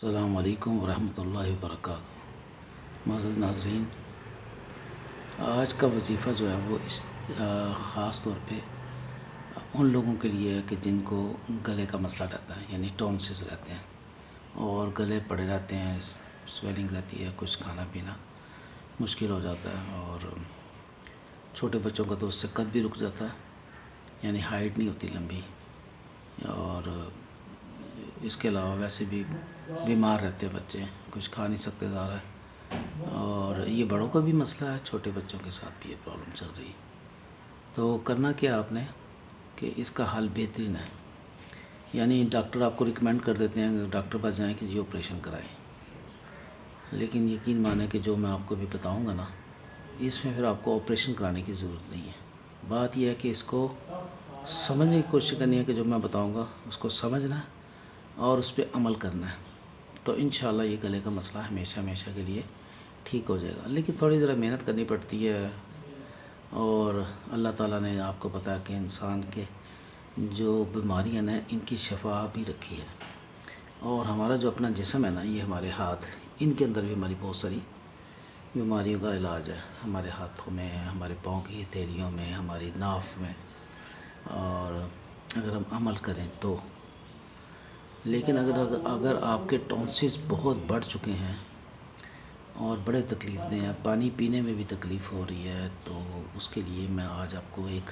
अस्सलामु अलैकुम वरहमतुल्लाहि वबरकातुहू। मोअज़्ज़ज़ नाज़रीन, आज का वजीफ़ा जो है वो इस ख़ास तौर पे उन लोगों के लिए है कि जिनको गले का मसला रहता है, यानी टॉन्सिल्स रहते हैं और गले पड़े रहते हैं, स्वेलिंग रहती है, कुछ खाना पीना मुश्किल हो जाता है। और छोटे बच्चों का तो उससे कद भी रुक जाता है, यानी हाइट नहीं होती लंबी। और इसके अलावा वैसे भी बीमार रहते हैं बच्चे, कुछ खा नहीं सकते ज़्यादा। और ये बड़ों का भी मसला है, छोटे बच्चों के साथ भी ये प्रॉब्लम चल रही है। तो करना क्या आपने कि इसका हल बेहतरीन है, यानी डॉक्टर आपको रिकमेंड कर देते हैं, डॉक्टर पास जाएँ कि जी ऑपरेशन कराएं। लेकिन यकीन माने कि जो मैं आपको भी बताऊंगा ना, इसमें फिर आपको ऑपरेशन कराने की ज़रूरत नहीं है। बात यह है कि इसको समझने की कोशिश करनी है कि जो मैं बताऊंगा उसको समझना है और उस पर अमल करना है, तो इंशाल्लाह ये गले का मसला हमेशा हमेशा के लिए ठीक हो जाएगा। लेकिन थोड़ी ज़रा मेहनत करनी पड़ती है, और अल्लाह ताला ने आपको पता है कि इंसान के जो बीमारियां ना इनकी शफा भी रखी है। और हमारा जो अपना जिस्म है ना, ये हमारे हाथ, इनके अंदर भी हमारी बहुत सारी बीमारियों का इलाज है। हमारे हाथों में, हमारे पाँव की हथेलियों में, हमारी नाफ में, और अगर हम अमल करें तो। लेकिन अगर आपके टॉन्सिल्स बहुत बढ़ चुके हैं और बड़े तकलीफ़ दें हैं, पानी पीने में भी तकलीफ़ हो रही है, तो उसके लिए मैं आज आपको एक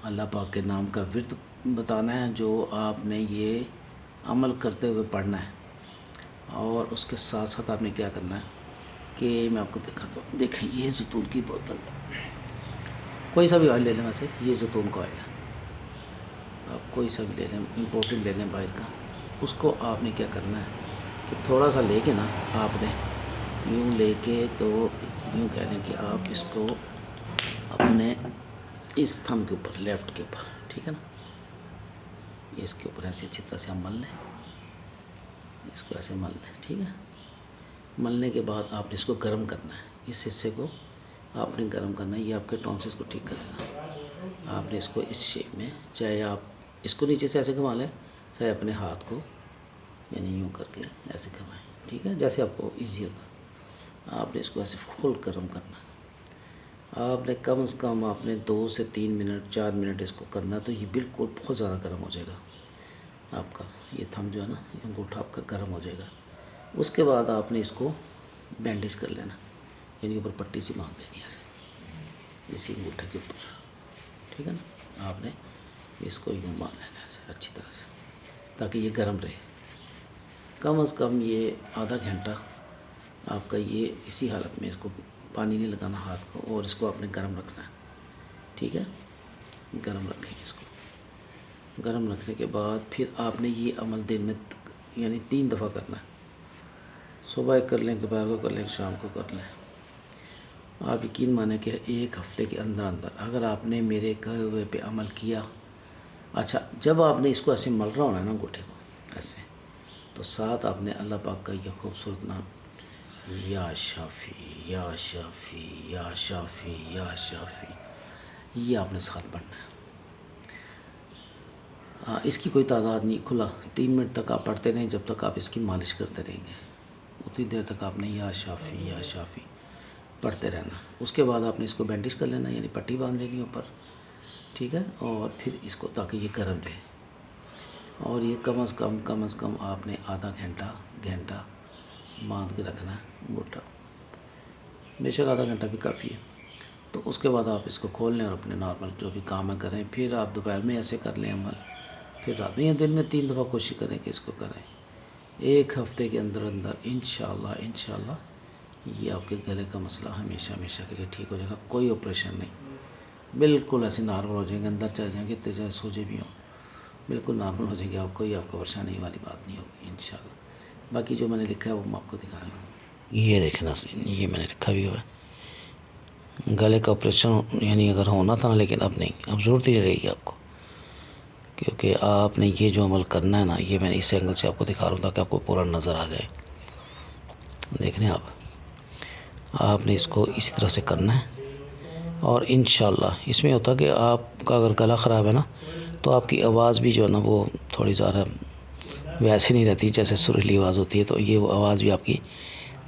अल्लाह पाक के नाम का विर्द बताना है, जो आपने ये अमल करते हुए पढ़ना है। और उसके साथ साथ आपने क्या करना है कि मैं आपको दिखाता हूँ। देखें, ये ज़ैतून की बोतल, कोई सा भी ऑयल ले लें, वैसे ये ज़ैतून का ऑयल है, आप कोई सा भी ले लें, इम्पोर्टेड ले लें बाहर का। उसको आपने क्या करना है कि थोड़ा सा लेके ना, आपने यूँ लेके, तो यूँ कह लें कि आप इसको अपने इस थंब के ऊपर, लेफ़्ट के ऊपर, ठीक है ना, इसके ऊपर ऐसे अच्छी तरह से हम मल लें, इसको ऐसे मल लें, ठीक है। मलने के बाद आपने इसको गर्म करना है, इस हिस्से को आपने गर्म करना है, ये आपके टॉन्सिल्स को ठीक करेगा। आपने इसको इस शेप में, चाहे आप इसको नीचे से ऐसे घुमा लें, चाहे अपने हाथ को यानी यूँ करके ऐसे घुमाएं, ठीक है, जैसे आपको इजी होता। आपने इसको ऐसे फुल गर्म करना है। आपने कम से कम आपने 2 से 3 मिनट 4 मिनट इसको करना, तो ये बिल्कुल बहुत ज़्यादा गर्म हो जाएगा आपका ये थंब जो है ना, ये अंगूठा आपका गर्म हो जाएगा। उसके बाद आपने इसको बैंडेज कर लेना, यानी ऊपर पट्टी सी बांध देनी है ऐसे, इसी अंगूठे के ऊपर, ठीक है ना। आपने इसको यूँ बांध लेना है ऐसे अच्छी तरह से, ताकि ये गर्म रहे। कम से कम ये आधा घंटा आपका ये इसी हालत में, इसको पानी नहीं लगाना हाथ को, और इसको आपने गर्म रखना है, ठीक है। गर्म रखें इसको। गर्म रखने के बाद फिर आपने ये अमल दिन में यानी 3 दफ़ा करना है। सुबह कर लें, दोपहर को कर लें, शाम को कर लें। आप यकीन माने कि 1 हफ़्ते के अंदर अंदर अगर आपने मेरे कहे हुए पे अमल किया, अच्छा, जब आपने इसको ऐसे मल रहा होना ना अंगूठे को ऐसे, तो साथ आपने अल्लाह पाक का ये खूबसूरत नाम, या शाफ़ी या शाफ़ी या शाफ़ी या शाफ़ी, ये आपने साथ पढ़ना है। इसकी कोई तादाद नहीं, खुला 3 मिनट तक आप पढ़ते रहें, जब तक आप इसकी मालिश करते रहेंगे उतनी देर तक आपने या शाफ़ी पढ़ते रहना। उसके बाद आपने इसको बैंडेज कर लेना, यानी पट्टी बांध लेनी ऊपर, ठीक है। और फिर इसको, ताकि ये गर्म रहे, और ये कम से कम आपने आधा घंटा बांध के रखना है अंगूठा, बेशक आधा घंटा भी काफ़ी है। तो उसके बाद आप इसको खोल लें और अपने नॉर्मल जो भी काम है करें। फिर आप दोपहर में ऐसे कर लें अमल, फिर रात में या दिन में 3 दफ़ा कोशिश करें कि इसको करें। 1 हफ़्ते के अंदर अंदर इंशाल्लाह ये आपके गले का मसला हमेशा हमेशा के लिए ठीक हो जाएगा। कोई ऑपरेशन नहीं, बिल्कुल ऐसे नॉर्मल हो जाएंगे, अंदर चले जाएंगे, इतने चाहे सोचे भी हों, बिल्कुल नॉर्मल हो जाएंगे। आपको आपको परेशानी वाली बात नहीं होगी इंशाल्लाह। बाकी जो मैंने लिखा है वो मैं आपको दिखा रहा हूँ। ये देखें ना, ये मैंने लिखा भी हुआ है, गले का ऑपरेशन यानी अगर होना था ना, लेकिन अब नहीं, अब ज़रूरत ही नहीं रहेगी आपको, क्योंकि आपने ये जो अमल करना है ना, ये मैंने इस एंगल से आपको दिखा रहा हूँ ताकि आपको पूरा नज़र आ जाए। देख लें आपने इसको इसी तरह से करना है। और इंशाल्लाह इसमें होता है कि आपका अगर गला ख़राब है ना, तो आपकी आवाज़ भी जो है ना वो थोड़ी ज़्यादा वैसे नहीं रहती जैसे सुरीली आवाज़ होती है। तो ये आवाज़ भी आपकी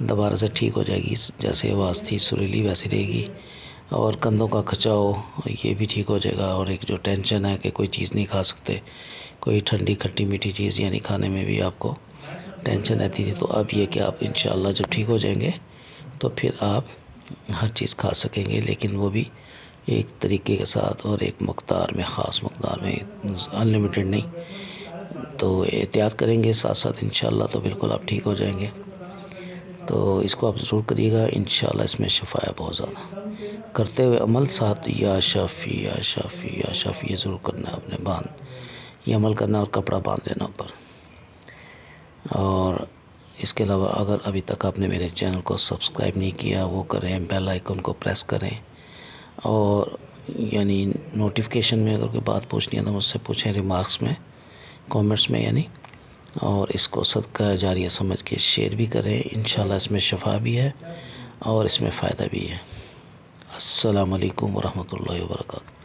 दोबारा से ठीक हो जाएगी, जैसे आवाज़ थी सुरीली वैसी रहेगी। और कंधों का खिंचाव ये भी ठीक हो जाएगा। और एक जो टेंशन है कि कोई चीज़ नहीं खा सकते, कोई ठंडी खट्टी मीठी चीज़ यानी खाने में भी आपको टेंशन रहती थी, तो अब ये कि आप इंशाल्लाह जब ठीक हो जाएंगे तो फिर आप हर चीज़ खा सकेंगे, लेकिन वो भी एक तरीके के साथ और एक मकदार में, ख़ास मकदार में, अनलिमिटेड नहीं। तो एहतियात करेंगे साथ साथ इंशाल्लाह तो बिल्कुल आप ठीक हो जाएंगे। तो इसको आप ज़रूर करिएगा, इंशाल्लाह इसमें शिफा है बहुत ज़्यादा। करते हुए अमल साथ या शाफ़ी या शाफ़ी या शाफ़ी ये ज़रूर करना है आपने, बांध ये अमल करना और कपड़ा बांध लेना ऊपर। और इसके अलावा अगर अभी तक आपने मेरे चैनल को सब्सक्राइब नहीं किया वो करें, बेल आइकन को प्रेस करें। और यानी नोटिफिकेशन में अगर कोई बात पूछनी है तो मुझसे पूछें, रिमार्क्स में, कमेंट्स में यानी। और इसको सदका जारिया समझ के शेयर भी करें, इंशाल्लाह इसमें शफा भी है और इसमें फ़ायदा भी है। अस्सलामु अलैकुम वरहमतुल्लाहि वबरकातुहू।